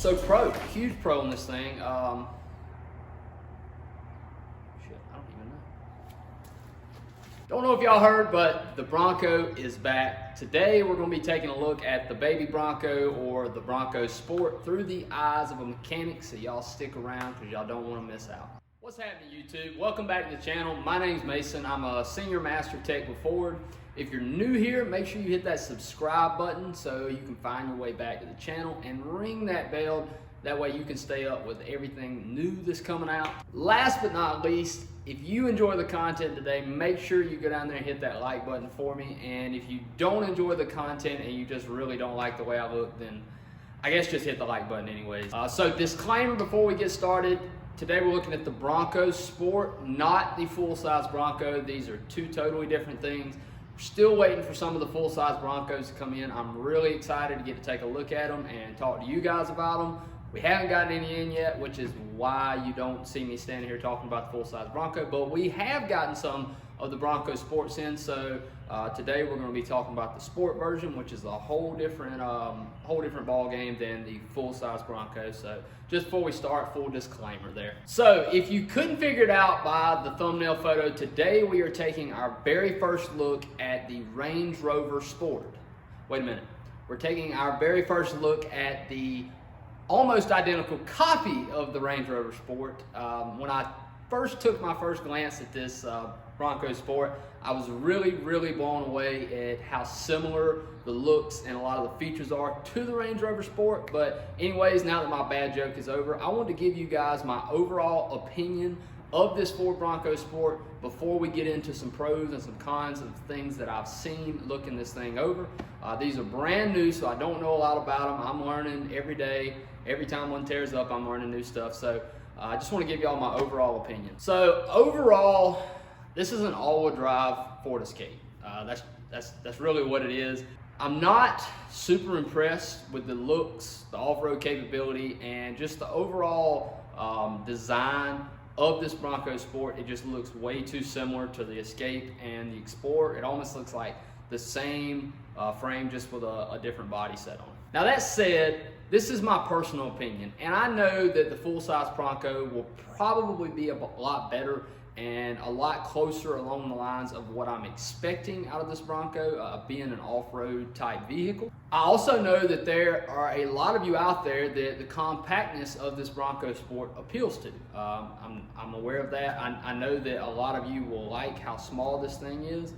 So huge pro on this thing. Shit, I don't even know. Don't know if y'all heard, but the Bronco is back. Today we're going to be taking a look at the baby Bronco, or the Bronco Sport, through the eyes of a mechanic, so y'all stick around because y'all don't want to miss out. What's happening, YouTube? Welcome back to the channel. My name's Mason. I'm a senior master tech with Ford. If you're new here, make sure you hit that subscribe button so you can find your way back to the channel, and ring that bell. That way you can stay up with everything new that's coming out. Last but not least, if you enjoy the content today, make sure you go down there and hit that like button for me. And if you don't enjoy the content and you just really don't like the way I look, then I guess just hit the like button anyways. So disclaimer before we get started. Today we're looking at the Bronco Sport, not the full-size Bronco. These are two totally different things. We're still waiting for some of the full-size Broncos to come in. I'm really excited to get to take a look at them and talk to you guys about them. We haven't gotten any in yet, which is why you don't see me standing here talking about the full-size Bronco, but we have gotten some of the Bronco Sports in. So today we're going to be talking about the Sport version, which is a whole different ball game than the full-size Bronco. So just before we start, full disclaimer there. So if you couldn't figure it out by the thumbnail photo, today we are taking our very first look at the Range Rover Sport. Wait a minute. We're taking our very first look at the almost identical copy of the Range Rover Sport. When I first took my first glance at this Bronco Sport, I was really blown away at how similar the looks and a lot of the features are to the Range Rover Sport. But anyways, now that my bad joke is over, I want to give you guys my overall opinion of this Ford Bronco Sport before we get into some pros and some cons of things that I've seen looking this thing over. These are brand new, so I don't know a lot about them. I'm learning every day. Every time one tears up, I'm learning new stuff. So I just want to give y'all my overall opinion. So overall, this is an all-wheel drive Ford Escape. That's really what it is. I'm not super impressed with the looks, the off-road capability, and just the overall design of this Bronco Sport. It just looks way too similar to the Escape and the Explorer. It almost looks like the same frame, just with a different body set on it. Now that said, this is my personal opinion, and I know that the full-size Bronco will probably be a lot better and a lot closer along the lines of what I'm expecting out of this Bronco, being an off-road type vehicle. I also know that there are a lot of you out there that the compactness of this Bronco Sport appeals to. I'm aware of that. I know that a lot of you will like how small this thing is.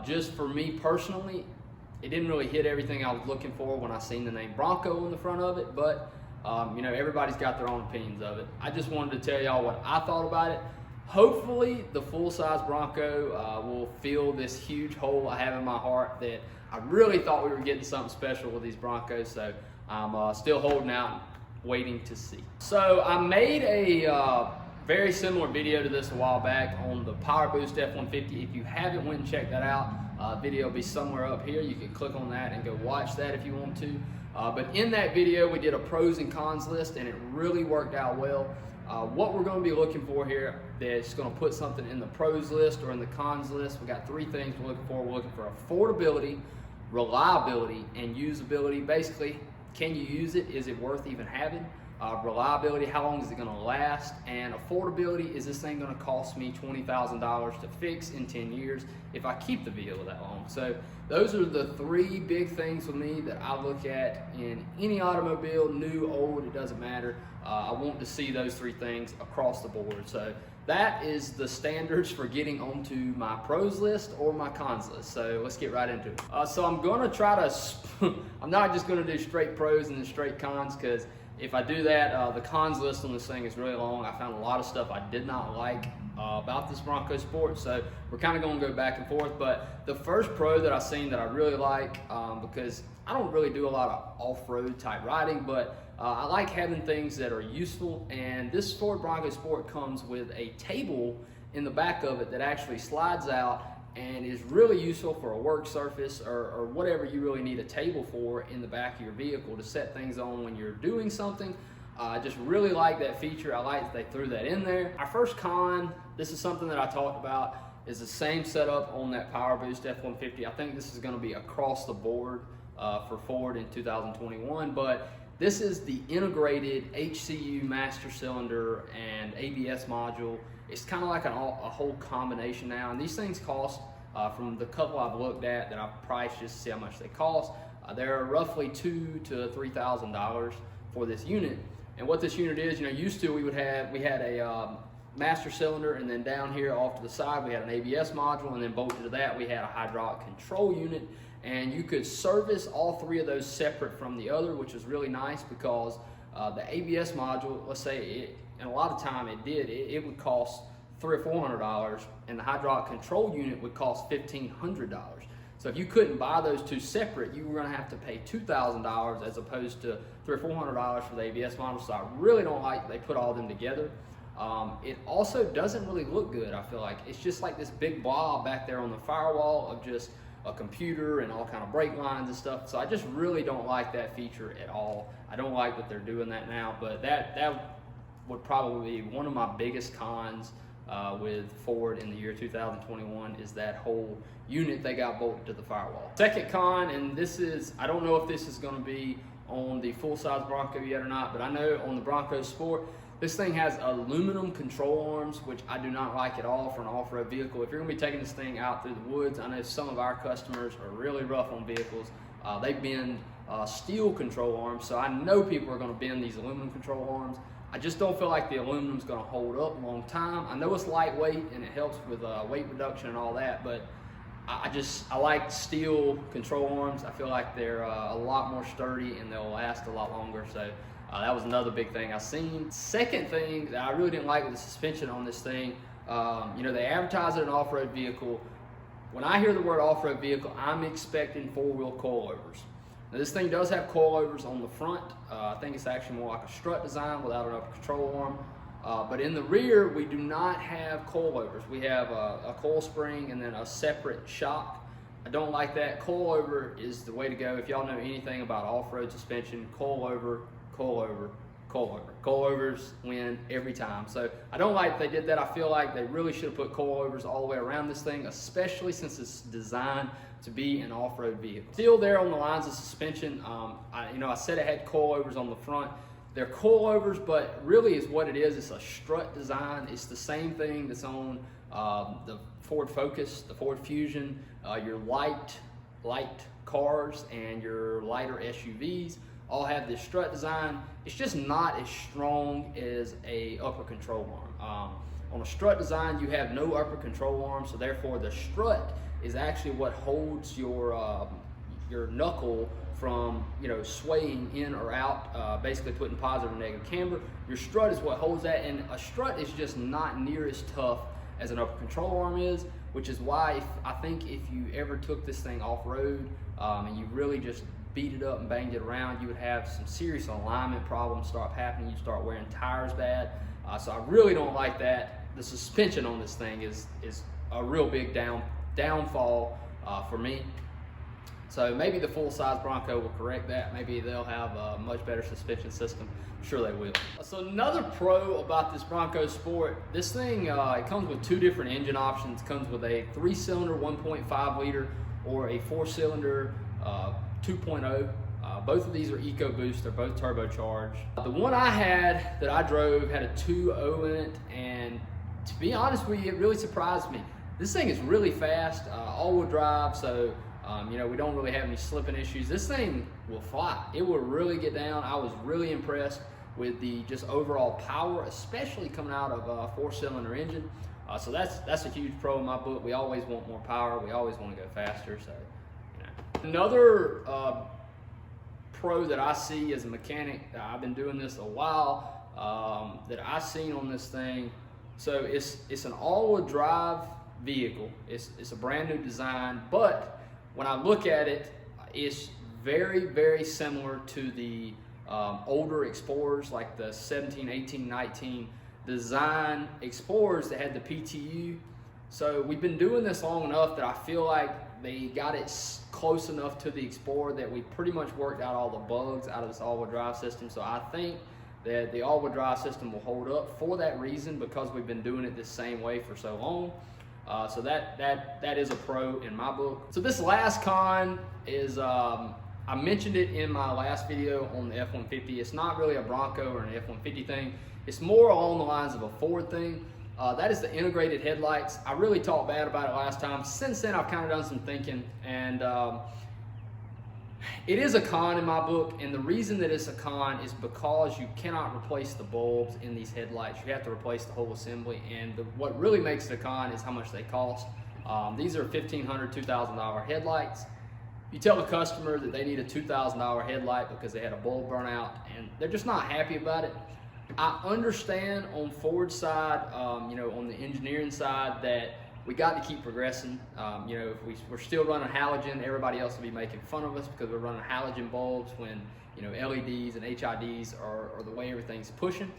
Just for me personally, it didn't really hit everything I was looking for when I seen the name Bronco on the front of it, but you know, everybody's got their own opinions of it. I just wanted to tell y'all what I thought about it. Hopefully the full-size Bronco will fill this huge hole I have in my heart that I really thought we were getting something special with these Broncos, so I'm still holding out, waiting to see. So I made a very similar video to this a while back on the Power Boost F-150. If you haven't went and checked that out, video will be somewhere up here. You can click on that and go watch that if you want to. But in that video, we did a pros and cons list, and it really worked out well. What we're going to be looking for here that's going to put something in the pros list or in the cons list, we got three things we're looking for. We're looking for affordability, reliability, and usability. Basically, can you use it? Is it worth even having? Reliability, how long is it going to last? And affordability, is this thing going to cost me $20,000 to fix in 10 years if I keep the vehicle that long? So those are the three big things for me that I look at in any automobile, new, old, it doesn't matter. I want to see those three things across the board. So that is the standards for getting onto my pros list or my cons list. So let's get right into it. So I'm going to try to, I'm not just going to do straight pros and then straight cons, because if I do that, the cons list on this thing is really long. I found a lot of stuff I did not like about this Bronco Sport, so we're kind of going to go back and forth. But the first pro that I've seen that I really like, because I don't really do a lot of off-road type riding, but I like having things that are useful, and this Ford Bronco Sport comes with a table in the back of it that actually slides out and is really useful for a work surface or whatever you really need a table for in the back of your vehicle to set things on when you're doing something. I just really like that feature. I like that they threw that in there. Our first con, this is something that I talked about, is the same setup on that Power Boost F-150. I think this is going to be across the board for Ford in 2021, but this is the integrated HCU master cylinder and ABS module. It's kind of like a whole combination now, and these things cost, from the couple I've looked at that I've priced just to see how much they cost, they're roughly $2,000 to $3,000 for this unit. And what this unit is, used to we had a master cylinder, and then down here off to the side we had an ABS module, and then bolted to that we had a hydraulic control unit. And you could service all three of those separate from the other, which was really nice because the ABS module, let's say, and a lot of time it would cost $300 or $400, and the hydraulic control unit would cost $1,500. So if you couldn't buy those two separate, you were going to have to pay $2,000 as opposed to $300 or $400 for the ABS module. So I really don't like they put all of them together. It also doesn't really look good. I feel like it's just like this big blob back there on the firewall of just a computer and all kind of brake lines and stuff. So I just really don't like that feature at all. I don't like that they're doing that now, but that would probably be one of my biggest cons with Ford in the year 2021 is that whole unit they got bolted to the firewall. Second con, and this is, I don't know if this is going to be on the full-size Bronco yet or not, but I know on the Bronco Sport, this thing has aluminum control arms, which I do not like at all for an off-road vehicle. If you're going to be taking this thing out through the woods, I know some of our customers are really rough on vehicles. They bend steel control arms, so I know people are going to bend these aluminum control arms. I just don't feel like the aluminum is going to hold up a long time. I know it's lightweight and it helps with weight reduction and all that, but I like steel control arms. I feel like they're a lot more sturdy and they'll last a lot longer. So that was another big thing I seen. Second thing that I really didn't like with the suspension on this thing, they advertise it an off-road vehicle. When I hear the word off-road vehicle, I'm expecting four-wheel coilovers. Now this thing does have coilovers on the front. I think it's actually more like a strut design without an upper control arm. But in the rear, we do not have coilovers. We have a coil spring and then a separate shock. I don't like that. Coilover is the way to go. If y'all know anything about off-road suspension, coilover, coilover, coilover. Coilovers win every time. So I don't like they did that. I feel like they really should have put coilovers all the way around this thing, especially since it's designed to be an off-road vehicle. Still there on the lines of suspension. I said it had coilovers on the front. They're coilovers, but really is what it is. It's a strut design. It's the same thing that's on the Ford Focus, the Ford Fusion, your light cars and your lighter SUVs all have this strut design. It's just not as strong as a upper control arm. On a strut design, you have no upper control arm, so therefore the strut is actually what holds your knuckle from swaying in or out, basically putting positive or negative camber. Your strut is what holds that, and a strut is just not near as tough as an upper control arm is, which is why I think if you ever took this thing off-road and you really just beat it up and banged it around, you would have some serious alignment problems start happening. You start wearing tires bad. So I really don't like that. The suspension on this thing is a real big downfall for me. So maybe the full-size Bronco will correct that. Maybe they'll have a much better suspension system. I'm sure they will. So another pro about this Bronco Sport, this thing, it comes with two different engine options. It comes with a 3-cylinder 1.5 liter or a 4-cylinder 2.0. Both of these are EcoBoost. They're both turbocharged. The one I had that I drove had a 2.0 in it, and to be honest with you, it really surprised me. This thing is really fast, all-wheel drive, so we don't really have any slipping issues. This thing will fly. It will really get down. I was really impressed with the just overall power, especially coming out of a 4-cylinder engine. So that's a huge pro in my book. We always want more power. We always want to go faster. So another pro that I see as a mechanic, I've been doing this a while, that I seen on this thing. So it's an all-wheel drive vehicle. It's a brand new design, but when I look at it, it's very, very similar to the older Explorers, like the 17, 18, 19 design Explorers that had the PTU. So we've been doing this long enough that I feel like they got it close enough to the Explorer that we pretty much worked out all the bugs out of this all-wheel drive system. So I think that the all-wheel drive system will hold up for that reason, because we've been doing it the same way for so long. So that is a pro in my book. So this last con is I mentioned it in my last video on the F-150. It's not really a Bronco or an F-150 thing. It's more along the lines of a Ford thing. That is the integrated headlights. I really talked bad about it last time. Since then, I've kind of done some thinking, and it is a con in my book, and the reason that it's a con is because you cannot replace the bulbs in these headlights. You have to replace the whole assembly, and what really makes it a con is how much they cost. These are $1,500, $2,000 headlights. You tell the customer that they need a $2,000 headlight because they had a bulb burnout, and they're just not happy about it. I understand on Ford's side, you know, on the engineering side, that we got to keep progressing. You know, if we're still running halogen, everybody else will be making fun of us because we're running halogen bulbs when, you know, LEDs and HIDs are the way everything's pushing.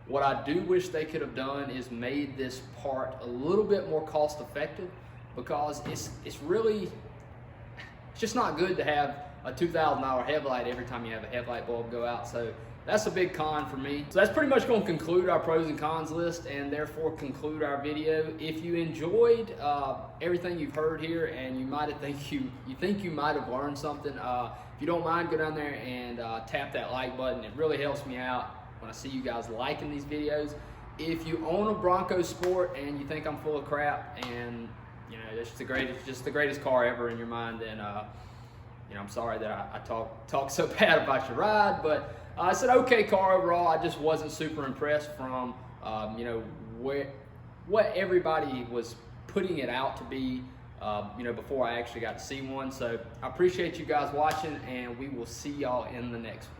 What I do wish they could have done is made this part a little bit more cost effective, because it's just not good to have a $2,000 headlight every time you have a headlight bulb go out. So that's a big con for me. So that's pretty much going to conclude our pros and cons list, and therefore conclude our video. If you enjoyed everything you've heard here, and you think you might have learned something, if you don't mind, go down there and tap that like button. It really helps me out when I see you guys liking these videos. If you own a Bronco Sport and you think I'm full of crap, and you know it's just the greatest car ever in your mind, then you know, I'm sorry that I talk so bad about your ride, but it's an okay car overall. I just wasn't super impressed from you know, what everybody was putting it out to be, you know, before I actually got to see one. So I appreciate you guys watching, and we will see y'all in the next one.